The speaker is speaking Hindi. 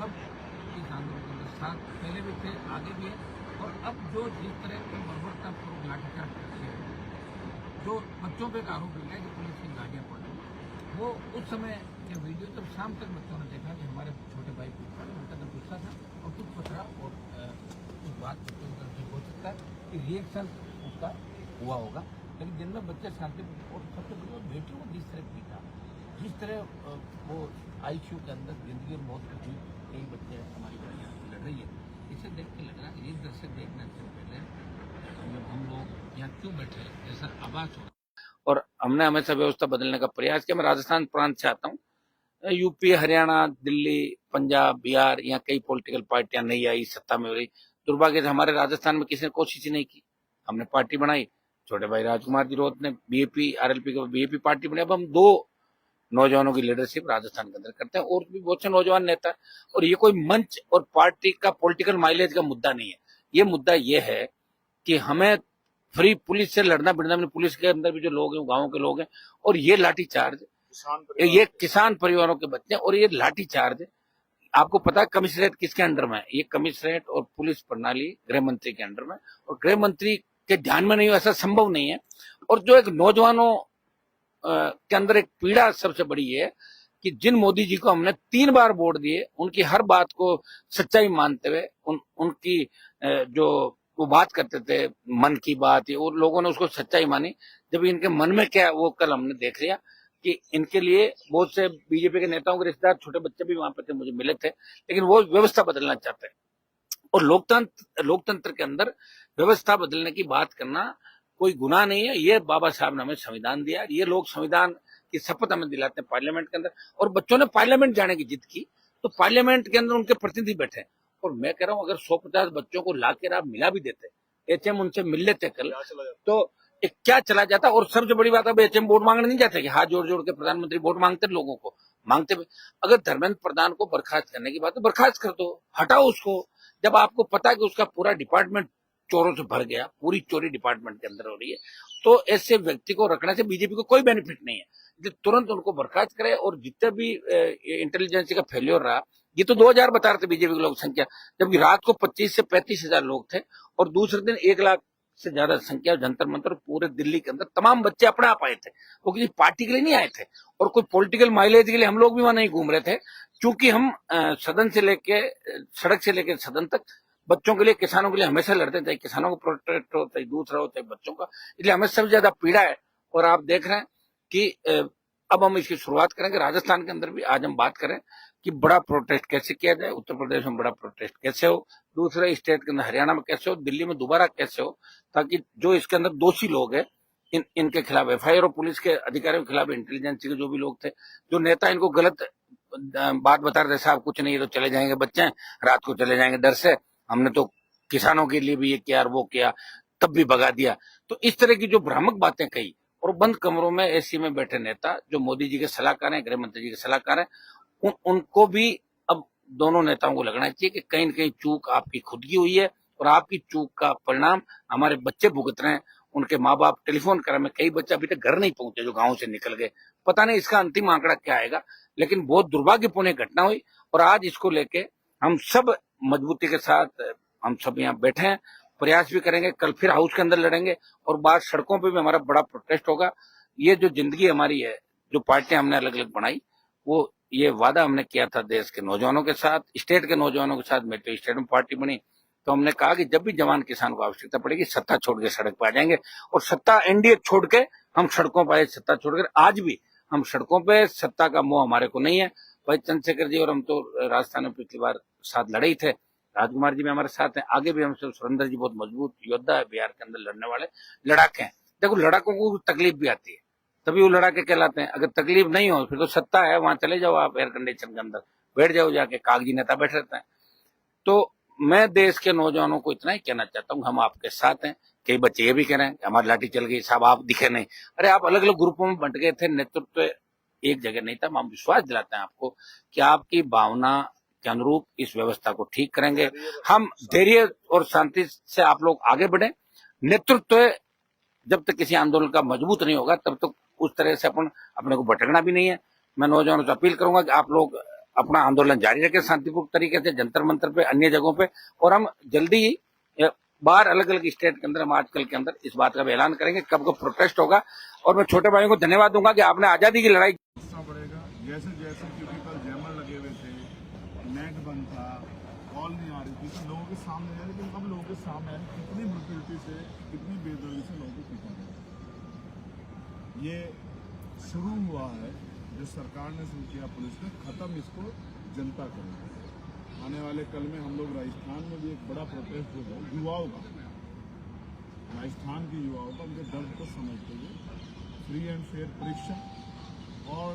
सब इस आंदोलन के अंदर साथ पहले भी थे, आगे भी है। और अब जो जिस तरह की बर्बरतापूर्वक लाठीचार्ज करते हैं, जो बच्चों पे एक आरोप लगा है कि पुलिस की गाड़ियाँ पड़ी, वो उस समय ये वीडियो जब शाम तक बच्चों ने देखा कि हमारे छोटे भाई को पड़े, उनका तो गुस्सा था और कुछ पथरा और उस बात बच्चों की तरफ से हो सकता है कि रिएक्शन उसका हुआ होगा। लेकिन जिनमें बच्चे शांति और सबसे बड़ी बात बेटियों को जिस तरह पीटा, जिस तरह वो आईसीयू के अंदर जिंदगी और मौत की हुई, कई बच्चे हमारी बच्चियाँ लड़ रही है, इसे देख के लग रहा है एक दृश्य देखने से पहले हम लोग यहाँ क्यों बैठे हैं, जैसा आवाज हो। और हमने हमेशा व्यवस्था बदलने का प्रयास किया। मैं राजस्थान प्रांत से आता हूँ। यूपी, हरियाणा, दिल्ली, पंजाब, बिहार, यहाँ कई पॉलिटिकल पार्टियां नहीं आई, सत्ता में रही। दुर्भाग्य से हमारे राजस्थान में किसी ने कोशिश ही नहीं की। हमने पार्टी बनाई, छोटे भाई राजकुमार जी रोत ने बीएपी आरएलपी के बीएपी पार्टी बनाई। अब हम 2 नौजवानों की लीडरशिप राजस्थान के अंदर करते हैं और भी बहुत से नौजवान नेता है। और ये कोई मंच और पार्टी का पॉलिटिकल माइलेज का मुद्दा नहीं है। ये मुद्दा ये है कि हमें फ्री पुलिस से लड़ना भिड़ना, पुलिस के अंदर भी जो लोग हैं गांव के लोग हैं, और ये लाठीचार्ज, ये किसान परिवारों के बच्चे, और ये लाठीचार्ज आपको पता है कमिश्नरेट किसके अंडर में है? ये कमिश्नरेट और पुलिस प्रणाली गृह मंत्री के अंडर में, और गृह मंत्री के ध्यान में नहीं हो, ऐसा संभव नहीं है। और जो एक नौजवानों के अंदर एक पीड़ा सबसे बड़ी है कि जिन मोदी जी को हमने 3 बार वोट दिए, उनकी हर बात को सच्चाई मानते हुए उनकी जो वो बात करते थे मन की बात, ये और लोगों ने उसको सच्चाई मानी। जब इनके मन में क्या है वो कल हमने देख लिया कि इनके लिए बहुत से बीजेपी के नेताओं के रिश्तेदार, छोटे बच्चे भी वहां पे थे, मुझे मिले थे, लेकिन वो व्यवस्था बदलना चाहते हैं। और लोकतंत्र के अंदर व्यवस्था बदलने की बात करना कोई गुनाह नहीं है। ये बाबा साहब ने हमें संविधान दिया, ये लोग संविधान की शपथ हमें दिलाते हैं पार्लियामेंट के अंदर। और बच्चों ने पार्लियामेंट जाने की जिद की, तो पार्लियामेंट के अंदर उनके प्रतिनिधि बैठे। और मैं कह रहा हूं अगर 150 बच्चों को लाकर आप मिला भी देते, एचएम उनसे मिल लेते कल, तो क्या चला जाता। और सबसे बड़ी बात, अब एचएम वोट मांगने नहीं जाते कि हाथ जोड़ जोड़ के प्रधानमंत्री वोट मांगते लोगों को, मांगते। अगर धर्मेंद्र प्रधान को बर्खास्त करने की बात है, बर्खास्त कर दो, हटाओ उसको। जब आपको पता है कि उसका पूरा डिपार्टमेंट चोरों से भर गया, पूरी चोरी डिपार्टमेंट के अंदर हो रही है, तो ऐसे व्यक्ति को रखने से बीजेपी को कोई बेनिफिट नहीं है। तुरंत उनको बर्खास्त करे। और जितने भी इंटेलिजेंस का फेल्योर रहा, ये तो 2000 बता रहे थे बीजेपी की लोक संख्या, जबकि रात को 25 से 35 हजार लोग थे, और दूसरे दिन 1 लाख से ज्यादा संख्या जंतर मंतर पूरे दिल्ली के अंदर। तमाम बच्चे अपने आप आए थे, वो किसी पार्टी के लिए नहीं आए थे, और कोई पॉलिटिकल माइलेज के लिए हम लोग भी वहां नहीं घूम रहे थे। क्योंकि हम सदन से लेके सड़क से लेके सदन तक बच्चों के लिए, किसानों के लिए हमेशा लड़ते थे। किसानों को प्रोटेक्ट हो, चाहे दूसरा हो, चाहे बच्चों का, इसलिए हमें सबसे ज्यादा पीड़ा है। और आप देख रहे हैं कि अब हम इसकी शुरुआत करेंगे राजस्थान के अंदर भी। आज हम बात करें कि बड़ा प्रोटेस्ट कैसे किया जाए, उत्तर प्रदेश में बड़ा प्रोटेस्ट कैसे हो, दूसरे स्टेट के अंदर हरियाणा में कैसे हो, दिल्ली में दोबारा कैसे हो, ताकि जो इसके अंदर दोषी लोग हैं इनके खिलाफ एफआईआर हो, पुलिस के अधिकारियों के खिलाफ, इंटेलिजेंस के जो भी लोग थे, जो नेता इनको गलत बात बता रहे थे, साहब कुछ नहीं तो चले जाएंगे बच्चे, रात को चले जाएंगे डर से, हमने तो किसानों के लिए भी ये किया वो किया, तब भी भगा दिया। तो इस तरह की जो भ्रामक बातें कही, और बंद कमरों में एसी में बैठे नेता जो मोदी जी के सलाहकार हैं, गृह मंत्री जी के सलाहकार हैं, उनको भी अब दोनों नेताओं को लगना चाहिए कि कहीं न कहीं चूक आपकी खुद की हुई है, और आपकी चूक का परिणाम हमारे बच्चे भुगत रहे हैं। उनके माँ बाप टेलीफोन कर रहे हैं, कई बच्चे अभी तक घर नहीं पहुंचे जो गांव से निकल गए। पता नहीं इसका अंतिम आंकड़ा क्या आएगा, लेकिन बहुत दुर्भाग्यपूर्ण घटना हुई। और आज इसको लेके हम सब मजबूती के साथ हम सब यहाँ बैठे हैं, प्रयास भी करेंगे, कल फिर हाउस के अंदर लड़ेंगे, और बाद सड़कों पे भी हमारा बड़ा प्रोटेस्ट होगा। ये जो जिंदगी हमारी है, जो पार्टियां हमने अलग अलग बनाई, वो ये वादा हमने किया था देश के नौजवानों के साथ, स्टेट के नौजवानों के साथ। मेरी तो स्टेट में पार्टी बनी, तो हमने कहा कि जब भी जवान किसान को आवश्यकता पड़ेगी, सत्ता छोड़ के सड़क पर आ जाएंगे। और सत्ता एनडीए छोड़ के हम सड़कों पर आए, सत्ता छोड़कर आज भी हम सड़कों पे। सत्ता का मोह हमारे को नहीं है। भाई चंद्रशेखर जी और हम तो राजस्थान में पिछली बार साथ लड़े ही थे, राजकुमार जी भी हमारे साथ हैं, आगे भी हम सब। सुरेंद्र जी बहुत मजबूत योद्धा है, बिहार के अंदर लड़ने वाले लड़ाके हैं। देखो लड़ाकों को तकलीफ भी आती है, तभी वो लड़ाके कहलाते हैं। अगर तकलीफ नहीं हो फिर तो सत्ता है, वहां चले जाओ आप एयर कंडीशन के अंदर बैठ जाओ जाके, कागजी नेता बैठ रहते हैं। तो मैं देश के नौजवानों को इतना ही कहना चाहता हूँ, हम आपके साथ हैं। कई बच्चे ये भी कह रहे हैं कि हमारी लाठी चल गई साहब, आप दिखे नहीं। अरे आप अलग अलग ग्रुपों में बंट गए थे, नेतृत्व एक जगह नहीं था। हम विश्वास दिलाते हैं आपको कि आपकी भावना के अनुरूप इस व्यवस्था को ठीक करेंगे। हम धैर्य और शांति से आप लोग आगे बढ़े। नेतृत्व जब तक किसी आंदोलन का मजबूत नहीं होगा, तब तक उस तरह से अपन अपने को भटकना भी नहीं है। मैं नौजवानों से अपील करूंगा कि आप लोग अपना आंदोलन जारी रखें शांतिपूर्ण तरीके से, जंतर मंतर पे, अन्य जगहों पे, और हम जल्दी ही बाहर अलग अलग स्टेट के अंदर हम आजकल के अंदर इस बात का भी ऐलान करेंगे कब कब प्रोटेस्ट होगा। और मैं छोटे भाइयों को धन्यवाद दूंगा कि आपने आजादी की लड़ाई पड़ेगा। जैसे जैसे क्योंकि कल जैमर लगे हुए थे, नेट बंद था, कॉल नहीं आ रही थी, तो लोगों के सामने है, लेकिन अब लोगों के सामने है कितनी ब्रुटलिटी से, कितनी बेदर्दी से लोगों को पीटा गया। ये शुरू हुआ है, जो सरकार ने शुरू किया, पुलिस ने, खत्म इसको जनता करेगी। आने वाले कल में हम लोग राजस्थान में भी एक बड़ा प्रोटेस्ट होगा युवाओं का, राजस्थान के युवाओं का, उनके दर्द को समझते हुए फ्री एंड फेयर परीक्षा और